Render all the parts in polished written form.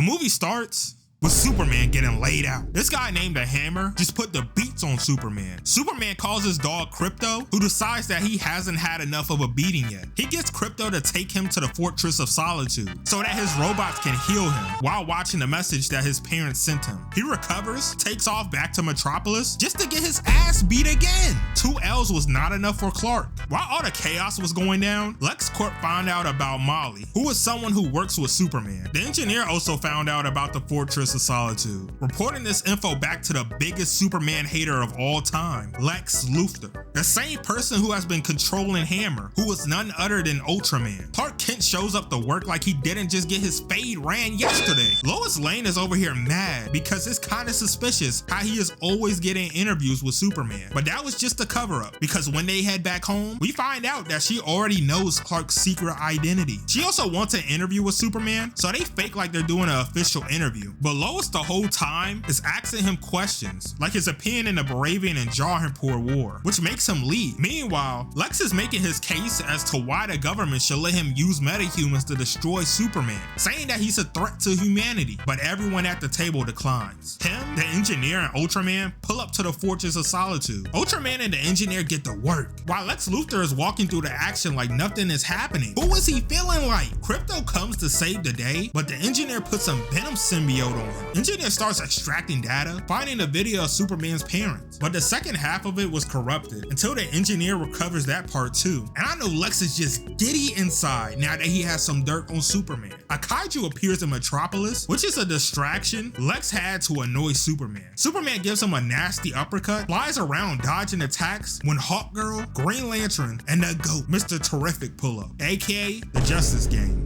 movie starts with Superman getting laid out. This guy named the Hammer just put the beats on Superman. Superman calls his dog Crypto, who decides that he hasn't had enough of a beating yet. He gets Crypto to take him to the Fortress of Solitude so that his robots can heal him while watching the message that his parents sent him. He recovers, takes off back to Metropolis just to get his ass beat again. 2 L's was not enough for Clark. While all the chaos was going down, LexCorp found out about Molly, who is someone who works with Superman. The engineer also found out about the Fortress of Solitude, reporting this info back to the biggest Superman hater of all time, Lex Luthor, the same person who has been controlling Hammer, who was none other than Ultraman. Clark Kent shows up to work like he didn't just get his fade ran yesterday. Lois Lane is over here mad because it's kind of suspicious how he is always getting interviews with Superman, but that was just a cover-up because when they head back home, we find out that she already knows Clark's secret identity. She also wants an interview with Superman, so they fake like they're doing an official interview, but Lois the whole time is asking him questions like his opinion in the Baravian and Jarhanpur war, which makes him leave. Meanwhile, Lex is making his case as to why the government should let him use metahumans to destroy Superman, saying that he's a threat to humanity, but everyone at the table declines. Him, the engineer, and Ultraman pull up to the Fortress of Solitude. Ultraman and the engineer get to work, while Lex Luthor is walking through the action like nothing is happening. Who is he feeling like? Crypto comes to save the day, but the engineer puts some Venom symbiote on him. Engineer starts extracting data, finding a video of Superman's parents, but the second half of it was corrupted until the engineer recovers that part too. And I know Lex is just giddy inside now that he has some dirt on Superman. A kaiju appears in Metropolis, which is a distraction Lex had to annoy Superman. Superman gives him a nasty uppercut, flies around dodging attacks when Hawkgirl, Green Lantern, and the GOAT, Mr. Terrific, pull up, aka the Justice Gang.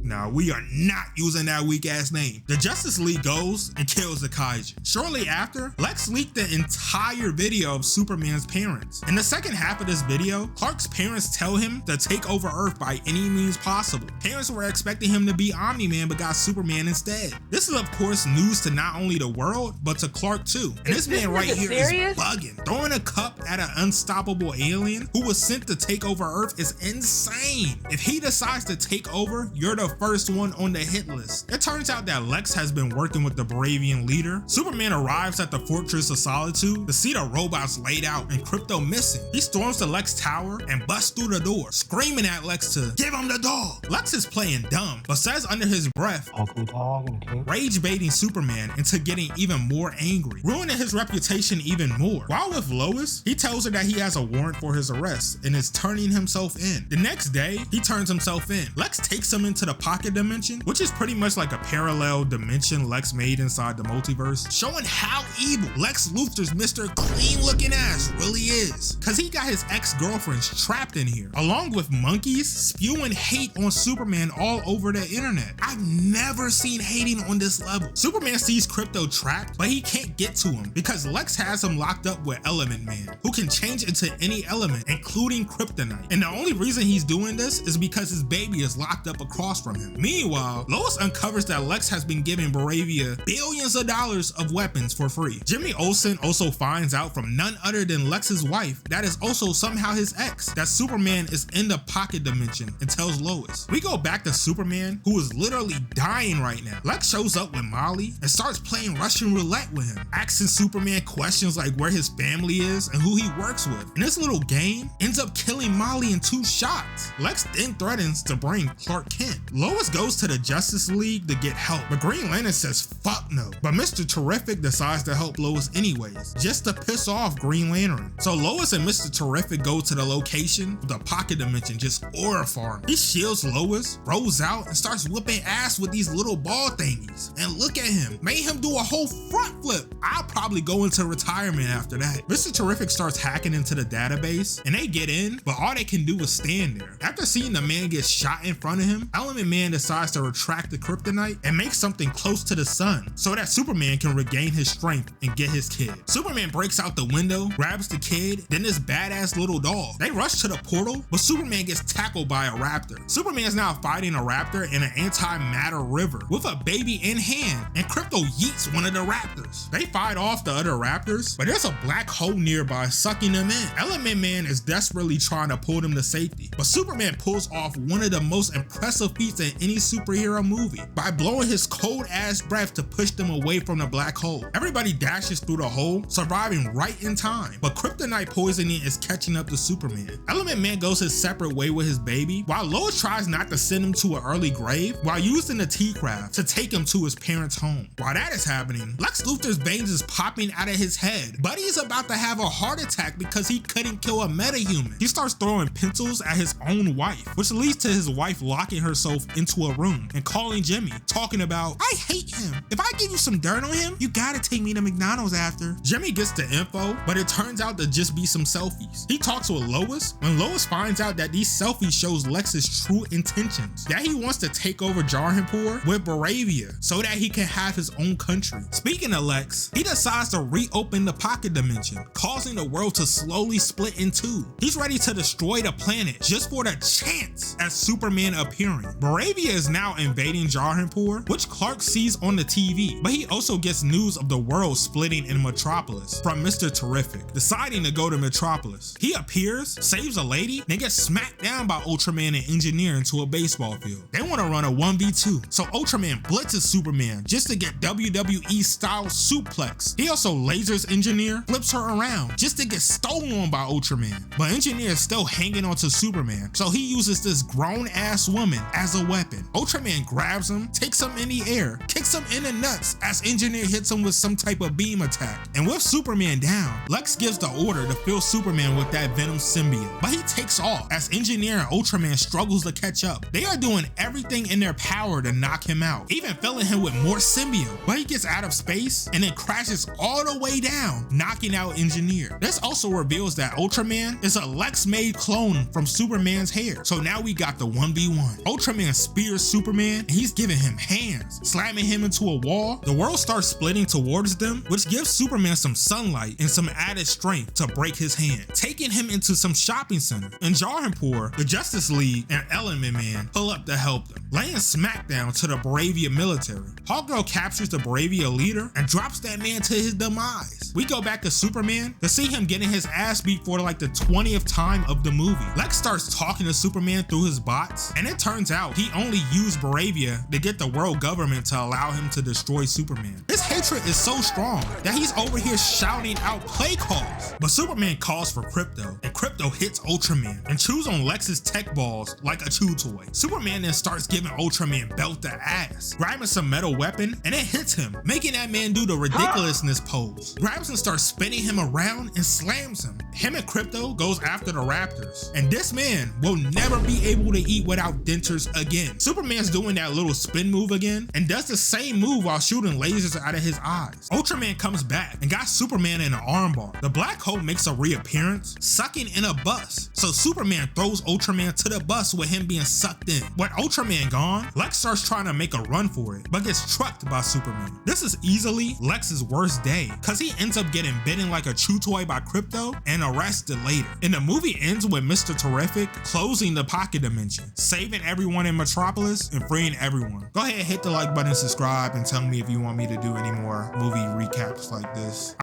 Nah, we are not using that weak ass name. The Justice League goes and kills the kaiju. Shortly after, Lex leaked the entire video of Superman's parents. In the second half of this video, Clark's parents tell him to take over Earth by any means possible. Parents were expecting him to be Omni-Man but got Superman instead. This is of course news to not only the world, but to Clark too. And this man right here is bugging. Throwing a cup at an unstoppable alien who was sent to take over Earth is insane. If he decides to take over, you're the first one on the hit list. It turns out that Lex has been working with the Baravian leader. Superman arrives at the Fortress of Solitude to see the robots laid out and Crypto missing. He storms the Lex tower and busts through the door, screaming at Lex to give him the dog. Lex is playing dumb, but says under his breath, ugly dog, rage baiting Superman into getting even more angry, ruining his reputation even more. While with Lois, he tells her that he has a warrant for his arrest and is turning himself in. The next day, he turns himself in. Lex takes him into the pocket dimension, which is pretty much like a parallel dimension Lex made inside the multiverse, showing how evil Lex Luthor's Mr. Clean looking ass really is, cause he got his ex-girlfriends trapped in here, along with monkeys spewing hate on Superman all over the internet. I've never seen hating on this level. Superman sees Crypto trapped, but he can't get to him because Lex has him locked up with Element Man, who can change into any element, including kryptonite. And the only reason he's doing this is because his baby is locked up across from him. Meanwhile, Lois uncovers that Lex has been giving Baravia billions of dollars of weapons for free. Jimmy Olsen also finds out from none other than Lex's wife, that is also somehow his ex, that Superman is in the pocket dimension and tells Lois. We go back to Superman, who is literally dying right now. Lex shows up with Molly and starts playing Russian roulette with him, asking Superman questions like where his family is and who he works with. And this little game ends up killing Molly in 2 shots. Lex then threatens to bring Clark Kent. Lois goes to the Justice League to get help, but Green Lantern says fuck no. But Mr. Terrific decides to help Lois anyways, just to piss off Green Lantern. So Lois and Mr. Terrific go to the location of the pocket dimension, just aura farm. He shields Lois, rolls out, and starts whipping ass with these little ball thingies. And look at him, made him do a whole front flip. I'll probably go into retirement after that. Mr. Terrific starts hacking into the database, and they get in, but all they can do is stand there. After seeing the man get shot in front of him, Element Man decides to retract the kryptonite and make something close to the sun so that Superman can regain his strength and get his kid. Superman breaks out the window, grabs the kid, then this badass little dog. They rush to the portal, but Superman gets tackled by a raptor. Superman's now fighting a raptor in an antimatter river with a baby in hand, and Crypto yeets one of the raptors. They fight off the other raptors, but there's a black hole nearby sucking them in. Element Man is desperately trying to pull them to safety, but Superman pulls off one of the most impressive feats defeats in any superhero movie by blowing his cold ass breath to push them away from the black hole. Everybody dashes through the hole, surviving right in time, but kryptonite poisoning is catching up to Superman. Element Man goes his separate way with his baby, while Lois tries not to send him to an early grave while using the T-Craft to take him to his parents' home. While that is happening, Lex Luthor's veins is popping out of his head. Buddy is about to have a heart attack because he couldn't kill a metahuman. He starts throwing pencils at his own wife, which leads to his wife locking herself into a room and calling Jimmy, talking about, "I hate him. If I give you some dirt on him, you gotta take me to McDonald's after." Jimmy gets the info, but it turns out to just be some selfies. He talks with Lois, and Lois finds out that these selfies shows Lex's true intentions, that he wants to take over Jarhanpur with Baravia so that he can have his own country. Speaking of Lex, he decides to reopen the pocket dimension, causing the world to slowly split in two. He's ready to destroy the planet just for the chance at Superman appearing. Baravia is now invading Jarhanpur, which Clark sees on the TV, but he also gets news of the world splitting in Metropolis from Mr. Terrific, deciding to go to Metropolis. He appears, saves a lady, then gets smacked down by Ultraman and Engineer into a baseball field. They want to run a 1v2, so Ultraman blitzes Superman just to get WWE style suplex. He also lasers Engineer, flips her around just to get stolen on by Ultraman, but Engineer is still hanging onto Superman, so he uses this grown ass woman as a weapon. Ultraman grabs him, takes him in the air, kicks him in the nuts as Engineer hits him with some type of beam attack, and with Superman down, Lex gives the order to fill Superman with that Venom symbiote, but he takes off as Engineer and Ultraman struggles to catch up. They are doing everything in their power to knock him out, even filling him with more symbiote, but he gets out of space and then crashes all the way down, knocking out Engineer. This also reveals that Ultraman is a Lex-made clone from Superman's hair, so now we got the 1v1. Ultraman spears Superman and he's giving him hands, slamming him into a wall. The world starts splitting towards them, which gives Superman some sunlight and some added strength to break his hand, taking him into some shopping center. In Jarhanpur, the Justice League and Element Man pull up to help them, laying smackdown to the Baravia military. Hawkgirl captures the Baravia leader and drops that man to his demise. We go back to Superman to see him getting his ass beat for like the 20th time of the movie. Lex starts talking to Superman through his bots, and it turns out he only used Baravia to get the world government to allow him to destroy Superman. His hatred is so strong that he's over here shouting out play calls. But Superman calls for Krypto, and Krypto hits Ultraman and chews on Lex's tech balls like a chew toy. Superman then starts giving Ultraman belt the ass, grabbing some metal weapon, and it hits him, making that man do the ridiculousness pose. Grabs and starts spinning him around and slams him. Him and Krypto goes after the Raptors, and this man will never be able to eat without dentures again. Superman's doing that little spin move again and does the same move while shooting lasers out of his eyes. Ultraman comes back and got Superman in an armbar. The black hole makes a reappearance, sucking in a bus, so Superman throws Ultraman to the bus with him being sucked in. With Ultraman gone, Lex starts trying to make a run for it, but gets trucked by Superman. This is easily Lex's worst day, cause he ends up getting bitten like a chew toy by Krypto and arrested later. And the movie ends with Mr. Terrific closing the pocket dimension, saving everyone in Metropolis and freeing everyone. Go ahead, hit the like button, subscribe, and tell me if you want me to do any more movie recaps like this.